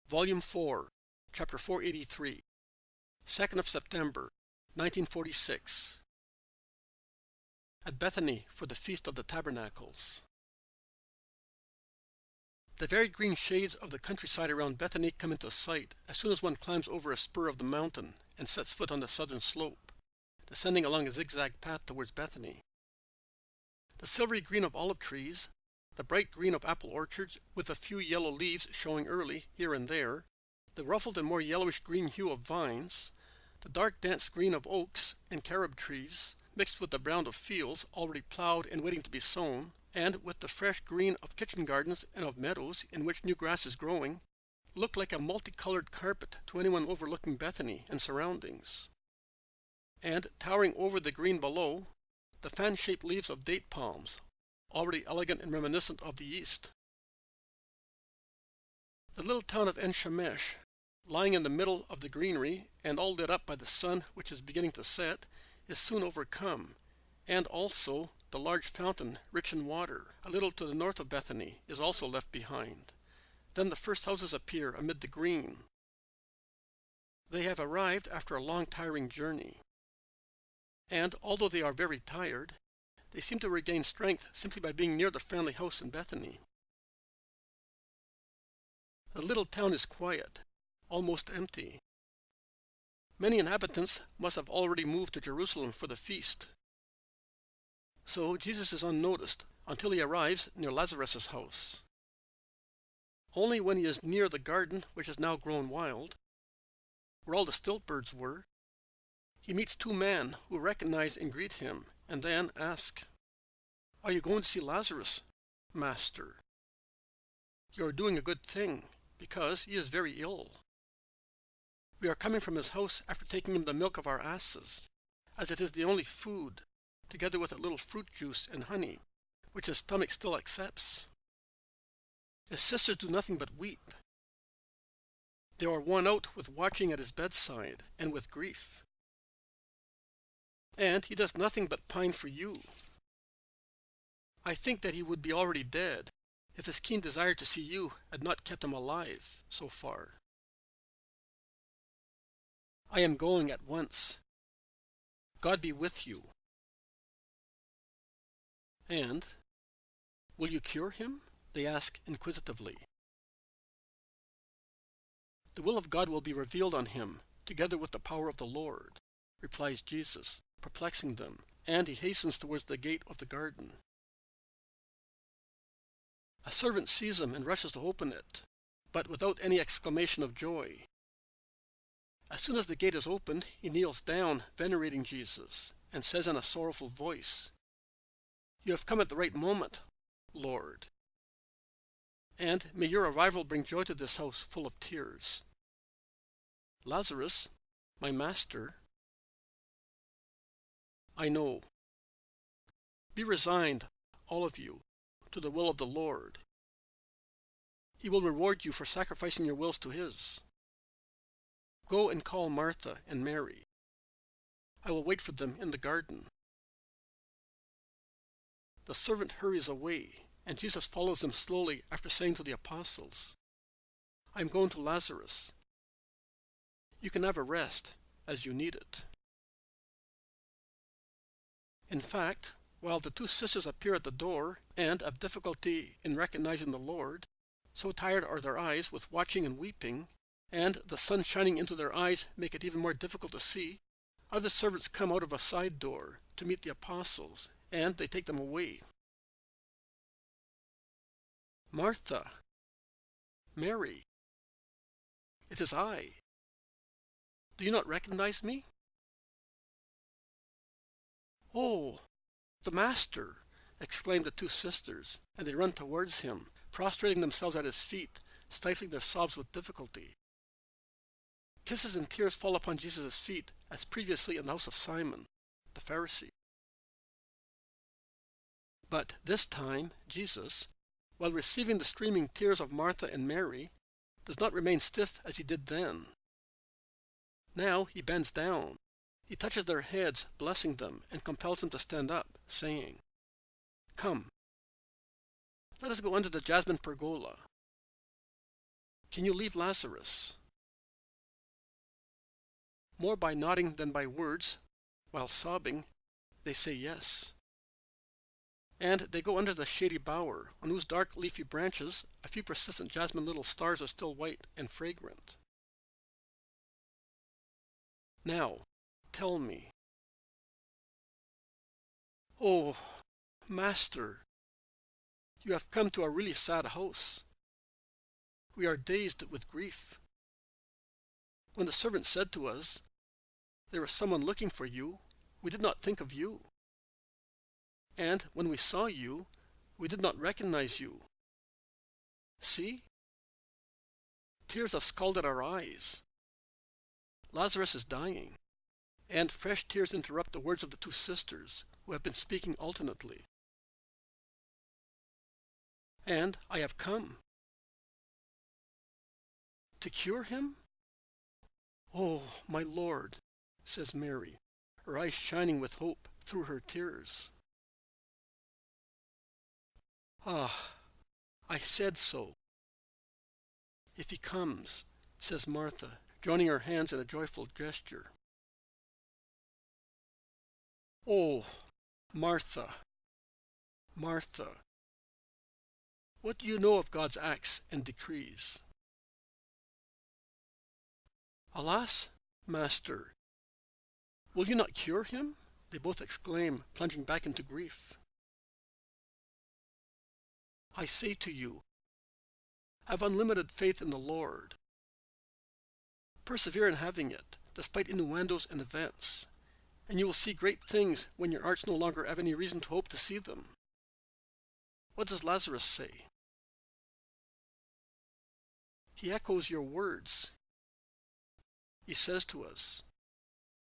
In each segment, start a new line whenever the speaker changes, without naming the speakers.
Volume 4, Chapter 483, 2nd of September, 1946. At Bethany for the Feast of the Tabernacles. The varied green shades of the countryside around Bethany come into sight as soon as one climbs over a spur of the mountain and sets foot on the southern slope, descending along a zigzag path towards Bethany. The silvery green of olive trees, the bright green of apple orchards with a few yellow leaves showing early here and there, the ruffled and more yellowish-green hue of vines, the dark dense green of oaks and carob trees, mixed with the brown of fields already plowed and waiting to be sown, and with the fresh green of kitchen gardens and of meadows in which new grass is growing, look like a multicolored carpet to anyone overlooking Bethany and surroundings. And towering over the green below, the fan-shaped leaves of date palms, already elegant and reminiscent of the East. The little town of En-Shemesh, lying in the middle of the greenery and all lit up by the sun which is beginning to set, is soon overcome, and also the large fountain, rich in water, a little to the north of Bethany, is also left behind. Then the first houses appear amid the green. They have arrived after a long tiring journey, and although they are very tired, they seem to regain strength simply by being near the family house in Bethany. The little town is quiet, almost empty. Many inhabitants must have already moved to Jerusalem for the feast. So Jesus is unnoticed until he arrives near Lazarus' house. Only when he is near the garden, which has now grown wild, where all the stilt birds were, he meets two men who recognize and greet him, and then ask, "Are you going to see Lazarus, Master? You are doing a good thing, because he is very ill. We are coming from his house after taking him the milk of our asses, as it is the only food, together with a little fruit juice and honey, which his stomach still accepts. His sisters do nothing but weep. They are worn out with watching at his bedside and with grief. And he does nothing but pine for you. I think that he would be already dead if his keen desire to see you had not kept him alive so far. I am going at once. God be with you. And, will you cure him?" they ask inquisitively. "The will of God will be revealed on him, together with the power of the Lord," replies Jesus, perplexing them, and he hastens towards the gate of the garden. A servant sees him and rushes to open it, but without any exclamation of joy. As soon as the gate is opened, he kneels down, venerating Jesus, and says in a sorrowful voice, "You have come at the right moment, Lord. And may your arrival bring joy to this house full of tears. Lazarus, my master, I know. Be resigned, all of you, to the will of the Lord. He will reward you for sacrificing your wills to his. Go and call Martha and Mary. I will wait for them in the garden." The servant hurries away, and Jesus follows them slowly after saying to the apostles, "I am going to Lazarus. You can have a rest as you need it." In fact, while the two sisters appear at the door and have difficulty in recognizing the Lord, so tired are their eyes with watching and weeping, and the sun shining into their eyes make it even more difficult to see, other servants come out of a side door to meet the apostles, and they take them away. "Martha, Mary, it is I. Do you not recognize me?" "Oh, the Master!" exclaim the two sisters, and they run towards him, prostrating themselves at his feet, stifling their sobs with difficulty. Kisses and tears fall upon Jesus' feet, as previously in the house of Simon, the Pharisee. But this time, Jesus, while receiving the streaming tears of Martha and Mary, does not remain stiff as he did then. Now he bends down. He touches their heads, blessing them, and compels them to stand up, saying, "Come, let us go under the jasmine pergola." Can you leave Lazarus?" More by nodding than by words, while sobbing, they say yes. And they go under the shady bower, on whose dark leafy branches a few persistent jasmine little stars are still white and fragrant. "Now, tell me." "Oh, Master, you have come to a really sad house. We are dazed with grief. When the servant said to us, 'There is someone looking for you,' we did not think of you. And when we saw you, we did not recognize you. See? Tears have scalded our eyes. Lazarus is dying, and fresh tears interrupt the words of the two sisters, who have been speaking alternately. And I have come." "To cure him?" "Oh, my Lord," says Mary, her eyes shining with hope through her tears. "Ah, I said so." "If he comes," says Martha, joining her hands in a joyful gesture. "Oh, Martha, Martha, what do you know of God's acts and decrees?" "Alas, Master, will you not cure him?" they both exclaim, plunging back into grief. "I say to you, have unlimited faith in the Lord. Persevere in having it, despite innuendos and events, and you will see great things when your hearts no longer have any reason to hope to see them. What does Lazarus say?" He echoes your words. He says to us,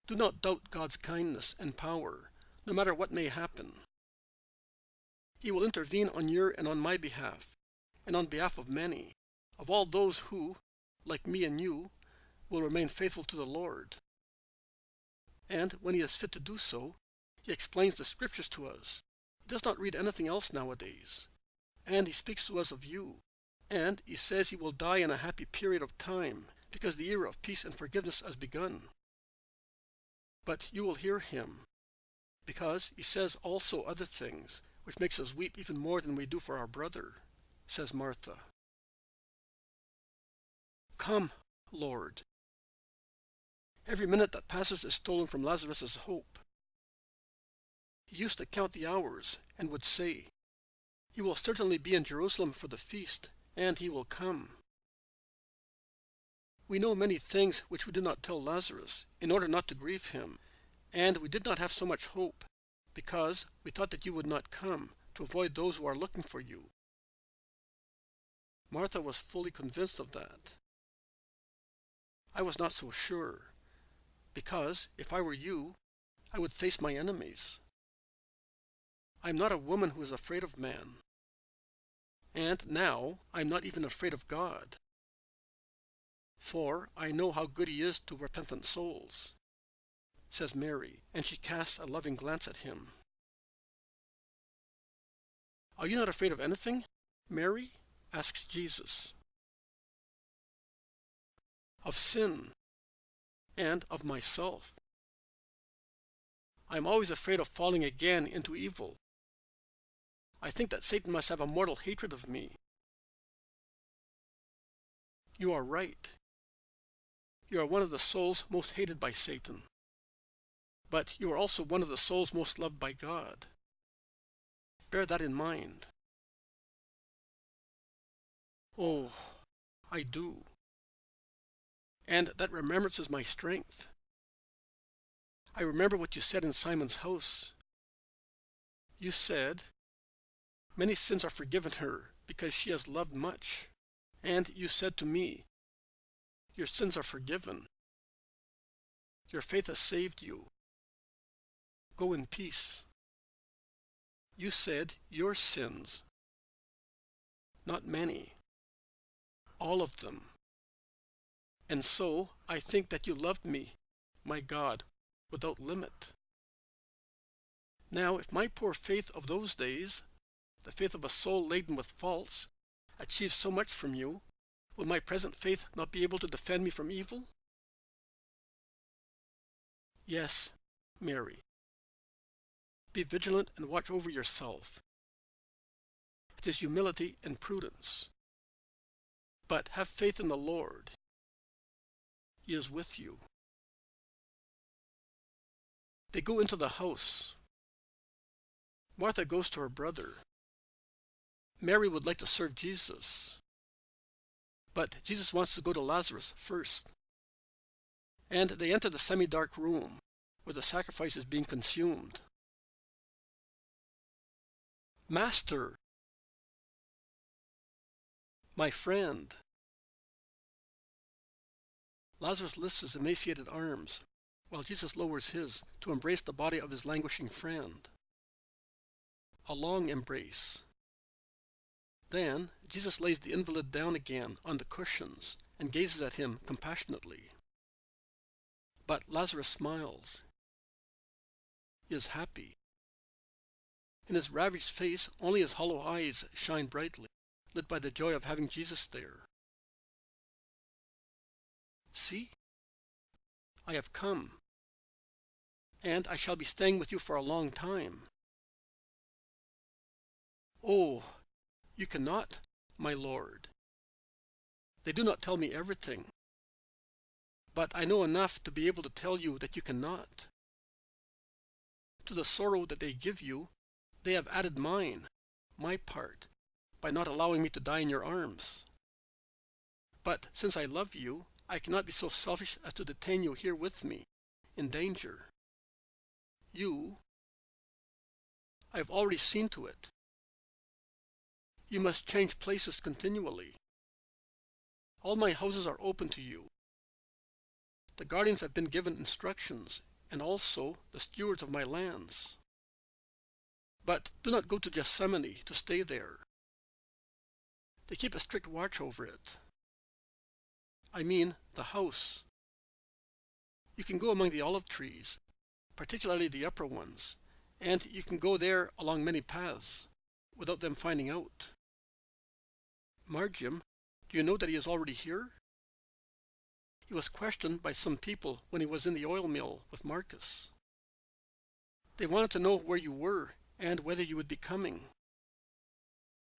"Do not doubt God's kindness and power, no matter what may happen. He will intervene on your and on my behalf, and on behalf of many, of all those who, like me and you, will remain faithful to the Lord. And when he is fit to do so, he explains the scriptures to us. He does not read anything else nowadays. And he speaks to us of you. And he says he will die in a happy period of time, because the era of peace and forgiveness has begun. But you will hear him, because he says also other things, which makes us weep even more than we do for our brother," says Martha. "Come, Lord." Every minute that passes is stolen from Lazarus' hope. He used to count the hours and would say, "He will certainly be in Jerusalem for the feast, and he will come." We know many things which we did not tell Lazarus, in order not to grieve him, and we did not have so much hope, because we thought that you would not come, to avoid those who are looking for you. Martha was fully convinced of that. I was not so sure, because if I were you, I would face my enemies. I am not a woman who is afraid of man. And now I am not even afraid of God. For I know how good he is to repentant souls," says Mary, and she casts a loving glance at him. "Are you not afraid of anything, Mary?" asks Jesus. "Of sin, and of myself. I am always afraid of falling again into evil. I think that Satan must have a mortal hatred of me." "You are right. You are one of the souls most hated by Satan. But you are also one of the souls most loved by God. Bear that in mind." "Oh, I do. And that remembrance is my strength. I remember what you said in Simon's house. You said, 'Many sins are forgiven her, because she has loved much.' And you said to me, 'Your sins are forgiven. Your faith has saved you. Go in peace.' You said your sins. Not many. All of them. And so I think that you loved me, my God, without limit. Now, if my poor faith of those days, the faith of a soul laden with faults, achieves so much from you, Will my present faith not be able to defend me from evil? Yes, Mary. Be vigilant and watch over yourself. It is humility and prudence. But have faith in the Lord. He is with you. They go into the house. Martha goes to her brother. Mary would like to serve Jesus. But Jesus wants to go to Lazarus first. And they enter the semi-dark room where the sacrifice is being consumed. Master, my friend. Lazarus lifts his emaciated arms, while Jesus lowers his to embrace the body of his languishing friend. A long embrace. Then Jesus lays the invalid down again on the cushions and gazes at him compassionately. But Lazarus smiles. He is happy. In his ravaged face, only his hollow eyes shine brightly, lit by the joy of having Jesus there. See, I have come, and I shall be staying with you for a long time. Oh, you cannot, my Lord. They do not tell me everything, but I know enough to be able to tell you that you cannot. To the sorrow that they give you, they have added mine, my part, by not allowing me to die in your arms. But since I love you, I cannot be so selfish as to detain you here with me, in danger. I have already seen to it. You must change places continually. All my houses are open to you. The guardians have been given instructions, and also the stewards of my lands. But do not go to Gethsemane to stay there. They keep a strict watch over it. I mean the house. You can go among the olive trees, particularly the upper ones, and you can go there along many paths, without them finding out. Margium, do you know that he is already here? He was questioned by some people when he was in the oil mill with Marcus. They wanted to know where you were and whether you would be coming.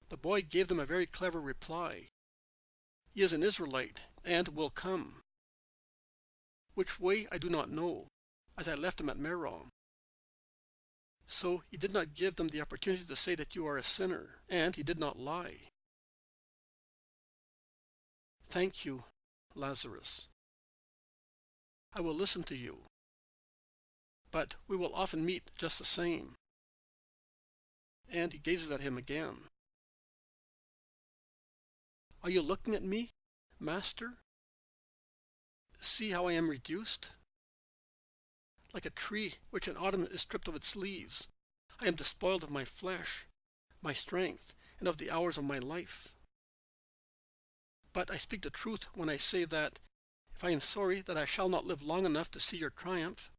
The boy gave them a very clever reply. He is an Israelite and will come. Which way I do not know, as I left him at Merom. So he did not give them the opportunity to say that you are a sinner, and he did not lie. Thank you, Lazarus. I will listen to you, but we will often meet just the same. And he gazes at him again. Are you looking at me, Master? See how I am reduced? Like a tree which in autumn is stripped of its leaves, I am despoiled of my flesh, my strength, and of the hours of my life. But I speak the truth when I say that, if I am sorry that I shall not live long enough to see your triumph,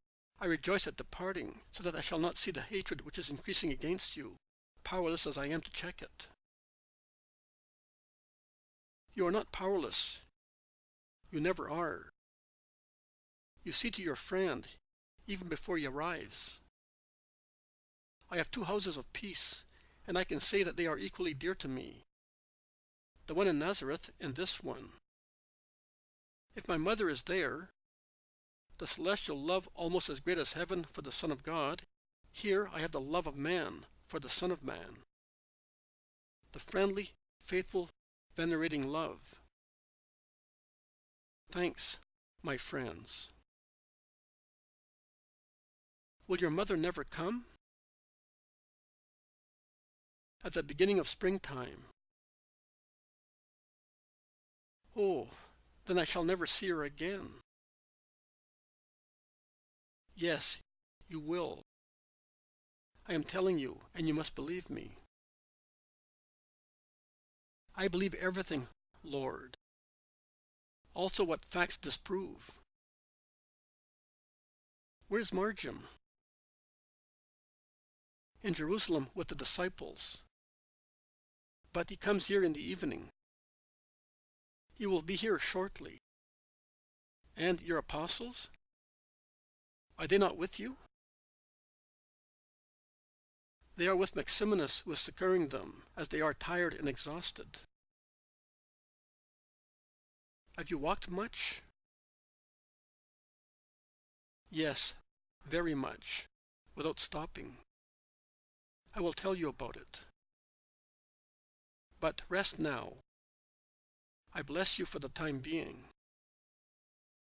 I rejoice at departing, so that I shall not see the hatred which is increasing against you, powerless as I am to check it. You are not powerless. You never are. You see to your friend, even before he arrives. I have 2 houses of peace, and I can say that they are equally dear to me. The one in Nazareth and this one. If my mother is there, the celestial love almost as great as heaven for the Son of God, here I have the love of man for the Son of Man. The friendly, faithful, venerating love. Thanks, my friends. Will your mother never come? At the beginning of springtime. Oh, then I shall never see her again. Yes, you will. I am telling you, and you must believe me. I believe everything, Lord. Also what facts disprove. Where's Margium? In Jerusalem with the disciples. But he comes here in the evening. He will be here shortly. And your apostles? Are they not with you? They are with Maximinus, who is succoring them, as they are tired and exhausted. Have you walked much? Yes, very much, without stopping. I will tell you about it. But rest now. I bless you for the time being.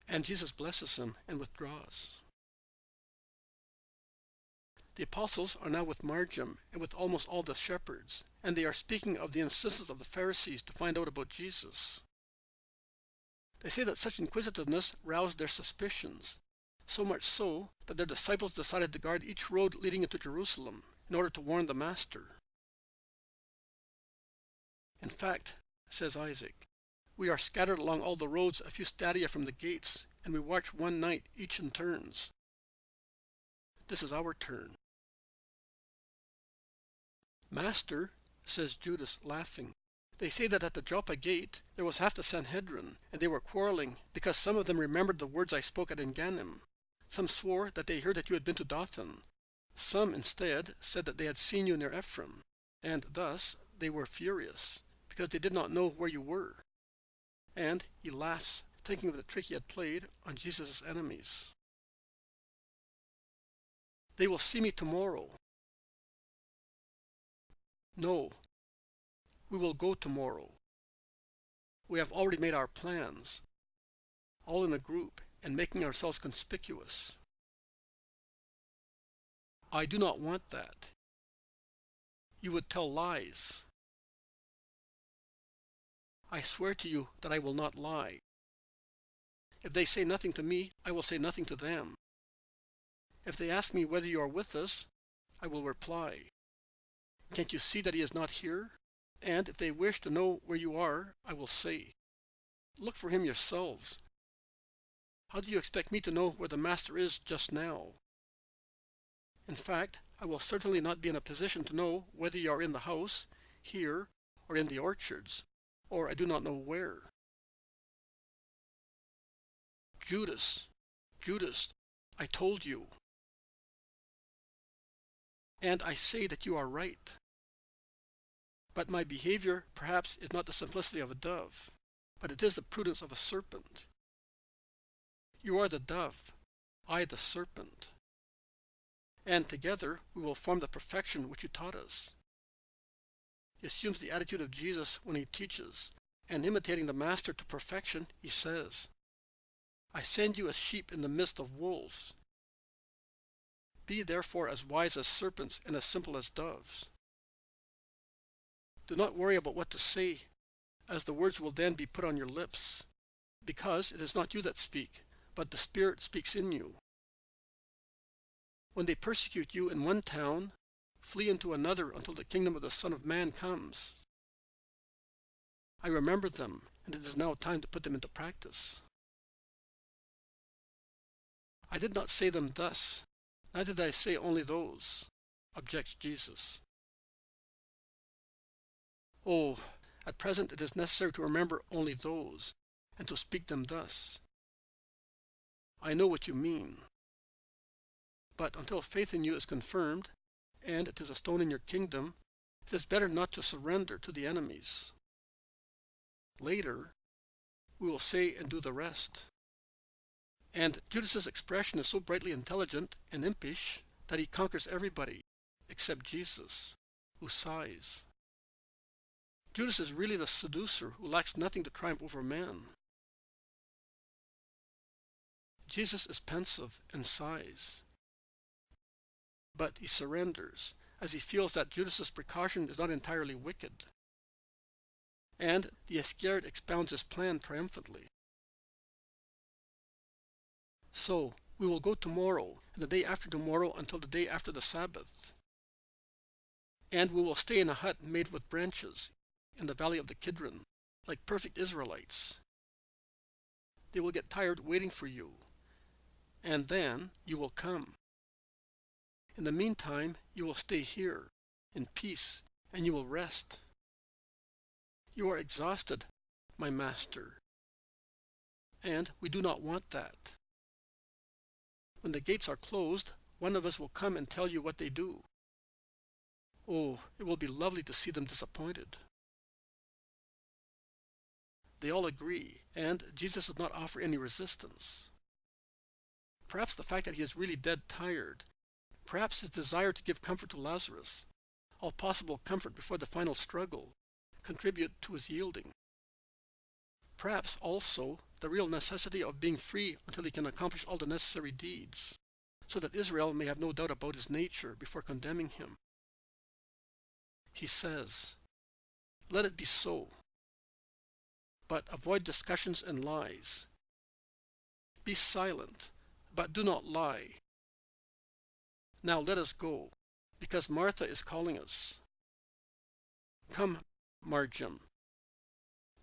And Jesus blesses him and withdraws. The apostles are now with Margim and with almost all the shepherds, and they are speaking of the insistence of the Pharisees to find out about Jesus. They say that such inquisitiveness roused their suspicions, so much so that their disciples decided to guard each road leading into Jerusalem in order to warn the Master. In fact, says Isaac, we are scattered along all the roads a few stadia from the gates, and we watch one night each in turns. This is our turn. Master, says Judas, laughing, they say that at the Joppa gate there was half the Sanhedrin, and they were quarreling because some of them remembered the words I spoke at Enganim. Some swore that they heard that you had been to Dothan. Some, instead, said that they had seen you near Ephraim, and thus they were furious, because they did not know where you were. And he laughs, thinking of the trick he had played on Jesus' enemies. They will see me tomorrow. No, we will go tomorrow. We have already made our plans, all in a group and making ourselves conspicuous. I do not want that. You would tell lies. I swear to you that I will not lie. If they say nothing to me, I will say nothing to them. If they ask me whether you are with us, I will reply, can't you see that he is not here? And if they wish to know where you are, I will say, look for him yourselves. How do you expect me to know where the Master is just now? In fact, I will certainly not be in a position to know whether you are in the house, here, or in the orchards, or I do not know where. Judas, Judas, I told you. And I say that you are right. But my behavior, perhaps, is not the simplicity of a dove, but it is the prudence of a serpent. You are the dove, I the serpent. And together we will form the perfection which you taught us. He assumes the attitude of Jesus when he teaches, and imitating the Master to perfection, he says, I send you as sheep in the midst of wolves. Be therefore as wise as serpents and as simple as doves. Do not worry about what to say, as the words will then be put on your lips, because it is not you that speak, but the Spirit speaks in you. When they persecute you in one town, flee into another until the kingdom of the Son of Man comes. I remember them, and it is now time to put them into practice. I did not say them thus, neither did I say only those, objects Jesus. Oh, at present it is necessary to remember only those, and to speak them thus. I know what you mean. But until faith in you is confirmed, and it is a stone in your kingdom, it is better not to surrender to the enemies. Later, we will say and do the rest. And Judas's expression is so brightly intelligent and impish that he conquers everybody, except Jesus, who sighs. Judas is really the seducer who lacks nothing to triumph over man. Jesus is pensive and sighs. But he surrenders, as he feels that Judas's precaution is not entirely wicked. And the Iscariot expounds his plan triumphantly. So, we will go tomorrow, and the day after tomorrow until the day after the Sabbath. And we will stay in a hut made with branches, in the valley of the Kidron, like perfect Israelites. They will get tired waiting for you, and then you will come. In the meantime, you will stay here, in peace, and you will rest. You are exhausted, my master, and we do not want that. When the gates are closed, one of us will come and tell you what they do. Oh, it will be lovely to see them disappointed. They all agree, and Jesus does not offer any resistance. Perhaps the fact that he is really dead tired, perhaps his desire to give comfort to Lazarus, all possible comfort before the final struggle, contribute to his yielding. Perhaps also the real necessity of being free until he can accomplish all the necessary deeds, so that Israel may have no doubt about his nature before condemning him. He says, "Let it be so, but avoid discussions and lies. Be silent, but do not lie. Now let us go, because Martha is calling us. Come, Marjam,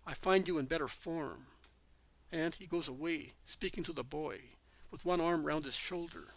I find you in better form." And he goes away, speaking to the boy, with one arm round his shoulder.